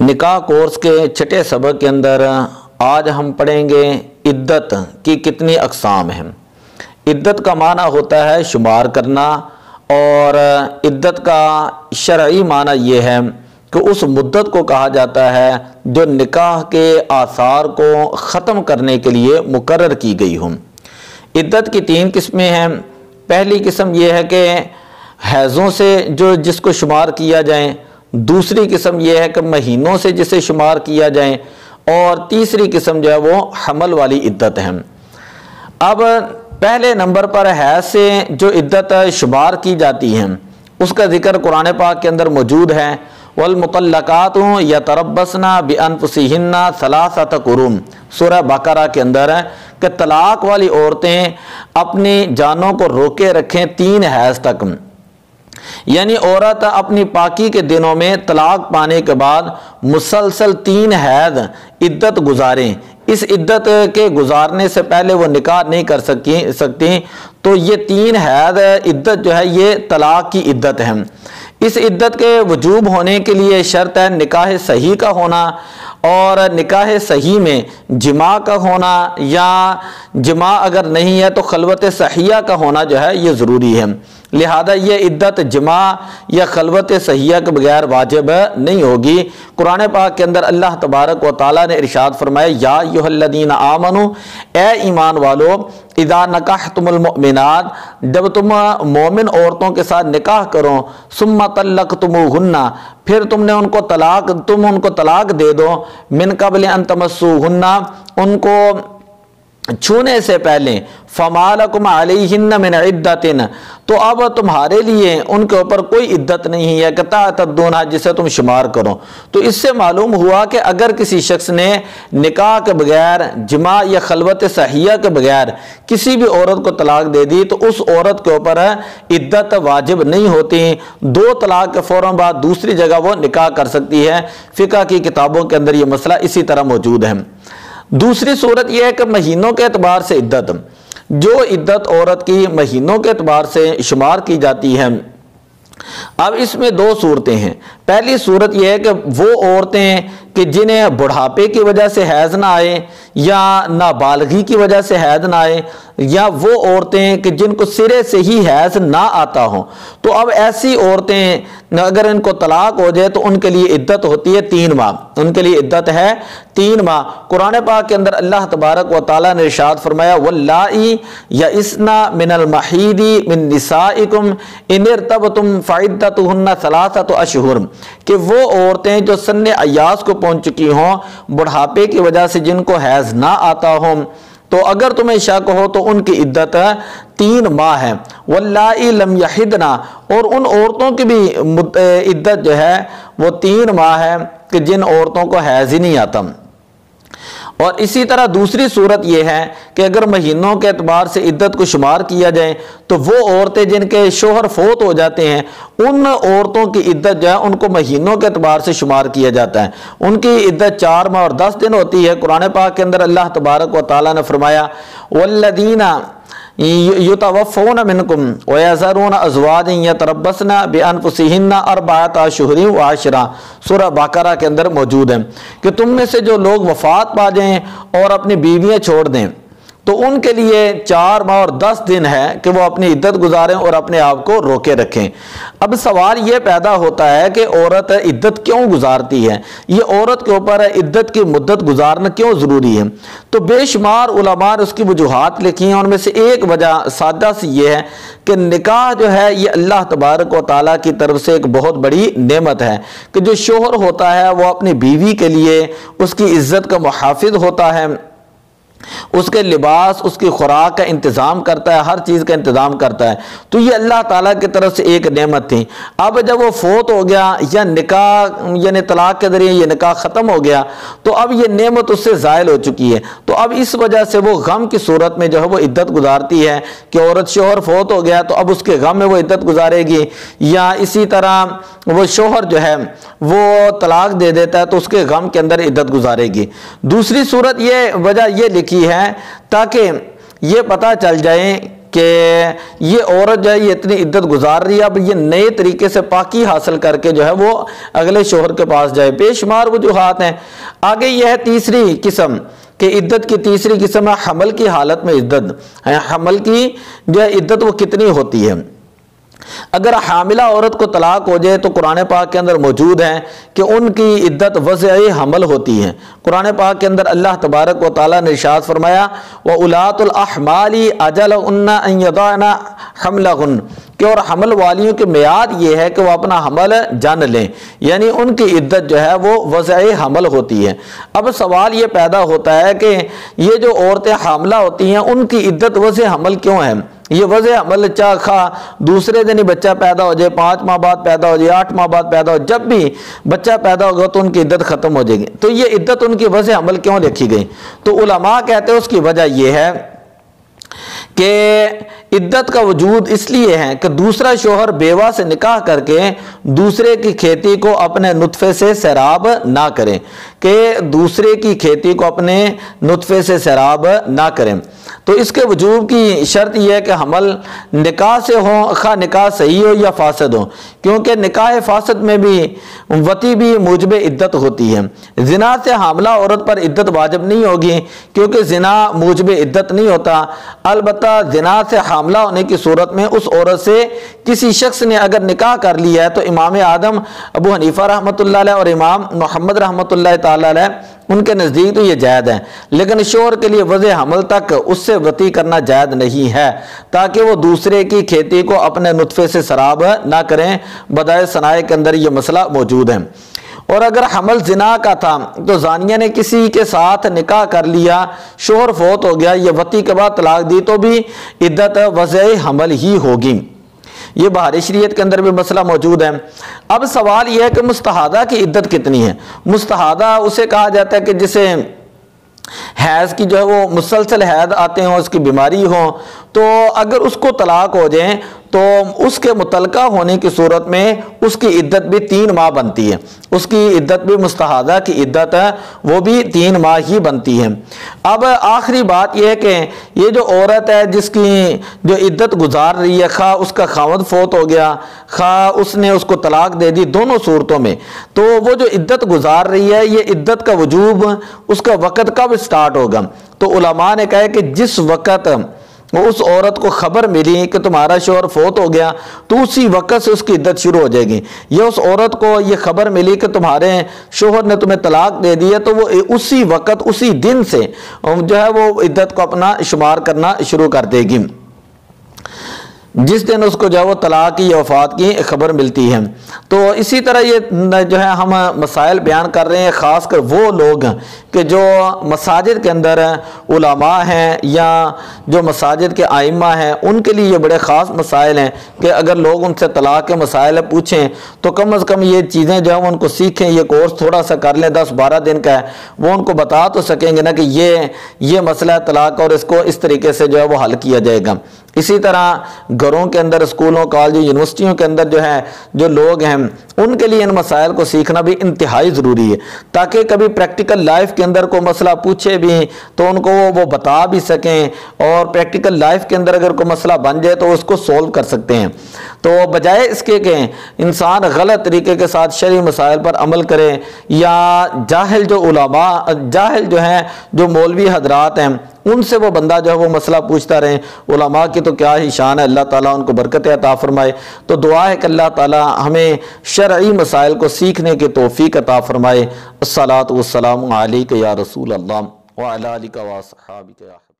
نکاح کورس کے چھٹے سبق کے اندر آج ہم پڑھیں گے عدت کی کتنی اقسام ہیں۔ عدت کا معنی ہوتا ہے شمار کرنا، اور عدت کا شرعی معنی یہ ہے کہ اس مدت کو کہا جاتا ہے جو نکاح کے آثار کو ختم کرنے کے لیے مقرر کی گئی ہوں۔ عدت کی 3 قسمیں ہیں۔ پہلی قسم یہ ہے کہ حیضوں سے جس کو شمار کیا جائے، دوسری قسم یہ ہے کہ مہینوں سے جسے شمار کیا جائے، اور تیسری قسم جو ہے وہ حمل والی عدت ہے۔ اب پہلے نمبر پر حیض سے جو عدت شمار کی جاتی ہیں اس کا ذکر قرآن پاک کے اندر موجود ہے۔ والمطلقات یتربصن بانفسہن ثلاثۃ قروء، سورہ بقرہ کے اندر ہے کہ طلاق والی عورتیں اپنی جانوں کو روکے رکھیں 3 حیض تک، یعنی عورت اپنی پاکی کے دنوں میں طلاق پانے کے بعد مسلسل 3 حیض عدت گزاریں۔ اس عدت کے گزارنے سے پہلے وہ نکاح نہیں کر سکتی، تو یہ 3 حیض عدت جو ہے یہ طلاق کی عدت ہے۔ اس عدت کے وجوب ہونے کے لیے شرط ہے نکاح صحیح کا ہونا، اور نکاح صحیح میں جماع کا ہونا، یا جماع اگر نہیں ہے تو خلوت صحیحہ کا ہونا جو ہے یہ ضروری ہے۔ لہذا یہ عدت جماع یا خلوت صحیحہ کے بغیر واجب نہیں ہوگی۔ قرآن پاک کے اندر اللہ تبارک و تعالیٰ نے ارشاد فرمایا یا ایھا الذین آمنوا، اے ایمان والو، اذا نکحتم المؤمنات، جب تم مومن عورتوں کے ساتھ نکاح کرو، ثم طلقتموہن، پھر تم ان کو طلاق دے دو، من قبل ان تمسوہن، ان کو چھونے سے پہلے، فما لکم علیہن من عدت، تو اب تمہارے لیے ان کے اوپر کوئی عدت نہیں ہے کہ تعتدونہا، جسے تم شمار کرو۔ تو اس سے معلوم ہوا کہ اگر کسی شخص نے نکاح کے بغیر، جماع یا خلوت صحیحہ کے بغیر کسی بھی عورت کو طلاق دے دی تو اس عورت کے اوپر عدت واجب نہیں ہوتی۔ 2 طلاق کے فوراً بعد دوسری جگہ وہ نکاح کر سکتی ہے۔ فقہ کی کتابوں کے اندر یہ مسئلہ اسی طرح موجود ہے۔ دوسری صورت یہ ہے کہ مہینوں کے اعتبار سے عدت، جو عدت عورت کی مہینوں کے اعتبار سے شمار کی جاتی ہے۔ اب اس میں 2 صورتیں ہیں۔ پہلی صورت یہ ہے کہ وہ عورتیں کہ جنہیں بڑھاپے کی وجہ سے حیض نہ آئے، یا نابالغی کی وجہ سے حیض نہ آئے، یا وہ عورتیں کہ جن کو سرے سے ہی حیض نہ آتا ہو، تو اب ایسی عورتیں اگر ان کو طلاق ہو جائے تو ان کے لیے عدت ہوتی ہے 3 ماہ، ان کے لیے عدت ہے 3 ماہ۔ قرآن پاک کے اندر اللہ تبارک و تعالیٰ نے ارشاد فرمایا واللائی یئسن من المحیض من نسائکم ان ارتبتم فعدتہن 3 اشہر، کہ وہ عورتیں جو سن ایاس کو پہنچ چکی ہوں، بڑھاپے کی وجہ سے جن کو حیض نہ آتا ہو، تو اگر تمہیں شک ہو تو ان کی عدت 3 ماہ ہے۔ واللائی لم یحضن، اور ان عورتوں کی بھی عدت جو ہے وہ 3 ماہ ہے کہ جن عورتوں کو حیض ہی نہیں آتا۔ اور اسی طرح دوسری صورت یہ ہے کہ اگر مہینوں کے اعتبار سے عدت کو شمار کیا جائے تو وہ عورتیں جن کے شوہر فوت ہو جاتے ہیں، ان عورتوں کی عدت جو ہے ان کو مہینوں کے اعتبار سے شمار کیا جاتا ہے۔ ان کی عدت 4 ماہ اور 10 دن ہوتی ہے۔ قرآن پاک کے اندر اللہ تبارک و تعالیٰ نے فرمایا والذین یتوفون منکم ویذرون ازواجا یتربصن بانفسہن 4 اشہر وعشرا، سورہ بقرہ کے اندر موجود ہے کہ تم میں سے جو لوگ وفات پا جائیں اور اپنی بیویاں چھوڑ دیں تو ان کے لیے 4 ماہ اور 10 دن ہے کہ وہ اپنی عدت گزاریں اور اپنے آپ کو روکے رکھیں۔ اب سوال یہ پیدا ہوتا ہے کہ عورت عدت کیوں گزارتی ہے، یہ عورت کے اوپر عدت کی مدت گزارنا کیوں ضروری ہے؟ تو بے شمار علماء نے اس کی وجوہات لکھی ہیں، ان میں سے ایک وجہ سادہ سی یہ ہے کہ نکاح جو ہے یہ اللہ تبارک و تعالیٰ کی طرف سے ایک بہت بڑی نعمت ہے کہ جو شوہر ہوتا ہے وہ اپنی بیوی کے لیے اس کی عزت کا محافظ ہوتا ہے، اس کے لباس، اس کی خوراک کا انتظام کرتا ہے، ہر چیز کا انتظام کرتا ہے۔ تو یہ اللہ تعالیٰ کی طرف سے ایک نعمت تھی۔ اب جب وہ فوت ہو گیا یا نکاح یعنی طلاق کے ذریعے یہ نکاح ختم ہو گیا تو اب یہ نعمت اس سے زائل ہو چکی ہے، تو اب اس وجہ سے وہ غم کی صورت میں جو ہے وہ عدت گزارتی ہے کہ عورت شوہر فوت ہو گیا تو اب اس کے غم میں وہ عدت گزارے گی، یا اسی طرح وہ شوہر جو ہے وہ طلاق دے دیتا ہے تو اس کے غم کے اندر عدت گزارے گی۔ دوسری صورت یہ وجہ یہ لکھی ہے تاکہ یہ پتہ چل جائے کہ یہ عورت جو ہے یہ اتنی عدت گزار رہی ہے، اب یہ نئے طریقے سے پاکی حاصل کر کے جو ہے وہ اگلے شوہر کے پاس جائے۔ بے شمار وجوہات ہیں۔ آگے یہ ہے تیسری قسم کہ عدت کی تیسری قسم ہے حمل کی حالت میں عدت۔ حمل کی جو ہے عدت وہ کتنی ہوتی ہے؟ اگر حاملہ عورت کو طلاق ہو جائے تو قرآن پاک کے اندر موجود ہے کہ ان کی عدت وضع حمل ہوتی ہے۔ قرآن پاک کے اندر اللہ تبارک و تعالیٰ نے ارشاد فرمایا وَأُولَاتُ الْأَحْمَالِ أَجَلُهُنَّ أَن يَضَعْنَ حَمْلَهُنَّ، کہ اور حمل والیوں کی میعاد یہ ہے کہ وہ اپنا حمل جان لیں، یعنی ان کی عدت جو ہے وہ وضع حمل ہوتی ہے۔ اب سوال یہ پیدا ہوتا ہے کہ یہ جو عورتیں حاملہ ہوتی ہیں ان کی عدت وضع حمل کیوں ہے؟ یہ وضع حمل چاہے دوسرے دن ہی بچہ پیدا ہو جائے، 5 ماہ بعد پیدا ہو جائے، 8 ماہ بعد پیدا ہو، جب بھی بچہ پیدا ہوگا تو ان کی عدت ختم ہو جائے گی۔ تو یہ عدت ان کی وضع حمل کیوں لکھی گئی؟ تو علماء کہتے ہیں اس کی وجہ یہ ہے کہ عدت کا وجود اس لیے ہے کہ دوسرا شوہر بیوہ سے نکاح کر کے دوسرے کی کھیتی کو اپنے نطفے سے سیراب نہ کرے، کہ دوسرے کی کھیتی کو اپنے نطفے سے سیراب نہ کریں۔ تو اس کے وجوب کی شرط یہ ہے کہ حمل نکاح سے ہو، خواہ نکاح صحیح ہو یا فاسد ہو، کیونکہ نکاح فاسد میں بھی وطی بھی موجب عدت ہوتی ہے۔ زنا سے حاملہ عورت پر عدت واجب نہیں ہوگی کیونکہ زنا موجب عدت نہیں ہوتا، البتہ زنا سے حاملہ ہونے کی صورت میں اس عورت سے کسی شخص نے اگر نکاح کر لیا ہے تو امام اعظم ابو حنیفہ رحمۃ اللہ علیہ اور امام محمد رحمۃ اللہ تعالی علیہ ان کے نزدیک تو یہ جائز ہے، لیکن شوہر کے لیے وضع حمل تک اس سے وطی کرنا جائز نہیں ہے تاکہ وہ دوسرے کی کھیتی کو اپنے نطفے سے سراب نہ کریں۔ بدائع صنائع کے اندر یہ مسئلہ موجود ہے۔ اور اگر حمل زنا کا تھا تو زانیہ نے کسی کے ساتھ نکاح کر لیا، شوہر فوت ہو گیا، یہ وطی کے بعد طلاق دی تو بھی عدت وضع حمل ہی ہوگی۔ یہ بہاری شریعت کے اندر بھی مسئلہ موجود ہے۔ اب سوال یہ ہے کہ مستحاضہ کی عدت کتنی ہے؟ مستحاضہ اسے کہا جاتا ہے کہ جسے حیض کی جو ہے وہ مسلسل حیض آتے ہوں، اس کی بیماری ہو، تو اگر اس کو طلاق ہو جائیں تو اس کے متعلقہ ہونے کی صورت میں اس کی عدت بھی 3 ماہ بنتی ہے، اس کی عدت بھی مستحاضہ کی عدت ہے وہ بھی 3 ماہ ہی بنتی ہے۔ اب آخری بات یہ ہے کہ یہ جو عورت ہے جس کی جو عدت گزار رہی ہے، خواہ اس کا خاوند فوت ہو گیا، خواہ اس نے اس کو طلاق دے دی، دونوں صورتوں میں تو وہ جو عدت گزار رہی ہے یہ عدت کا وجوب اس کا وقت کب سٹارٹ ہوگا؟ تو علماء نے کہا ہے کہ جس وقت اس عورت کو خبر ملی کہ تمہارا شوہر فوت ہو گیا تو اسی وقت سے اس کی عدت شروع ہو جائے گی۔ یا اس عورت کو یہ خبر ملی کہ تمہارے شوہر نے تمہیں طلاق دے دی ہے تو وہ اسی وقت اسی دن سے جو ہے وہ عدت کو اپنا شمار کرنا شروع کر دے گی جس دن اس کو جو ہے وہ طلاق کی یا وفات کی خبر ملتی ہے۔ تو اسی طرح یہ جو ہے ہم مسائل بیان کر رہے ہیں، خاص کر وہ لوگ کہ جو مساجد کے اندر علماء ہیں یا جو مساجد کے ائمہ ہیں، ان کے لیے یہ بڑے خاص مسائل ہیں کہ اگر لوگ ان سے طلاق کے مسائل پوچھیں تو کم از کم یہ چیزیں جو ہیں ان کو سیکھیں، یہ کورس تھوڑا سا کر لیں، 10-12 دن کا ہے، وہ ان کو بتا تو سکیں گے نا کہ یہ مسئلہ ہے طلاق اور اس کو اس طریقے سے جو ہے وہ حل کیا جائے گا۔ اسی طرح گھروں کے اندر، اسکولوں، کالجوں، یونیورسٹیوں کے اندر جو ہے جو لوگ ہیں ان کے لیے ان مسائل کو سیکھنا بھی انتہائی ضروری ہے تاکہ کبھی پریکٹیکل لائف کے اندر کوئی مسئلہ پوچھے بھی تو ان کو وہ بتا بھی سکیں، اور پریکٹیکل لائف کے اندر اگر کوئی مسئلہ بن جائے تو اس کو سولو کر سکتے ہیں۔ تو بجائے اس کے کہ انسان غلط طریقے کے ساتھ شرعی مسائل پر عمل کرے یا جاہل جو علماء، جاہل جو ہیں جو مولوی حضرات ہیں ان سے وہ بندہ جو ہے وہ مسئلہ پوچھتا رہے، علماء کی تو کیا ہی شان ہے، اللہ تعالیٰ ان کو برکت عطا فرمائے۔ تو دعا ہے کہ اللہ تعالیٰ ہمیں شرعی مسائل کو سیکھنے کی توفیق عطا فرمائے۔ الصلاۃ والسلام علیک یا رسول اللہ وعلی آلک و اصحابک یا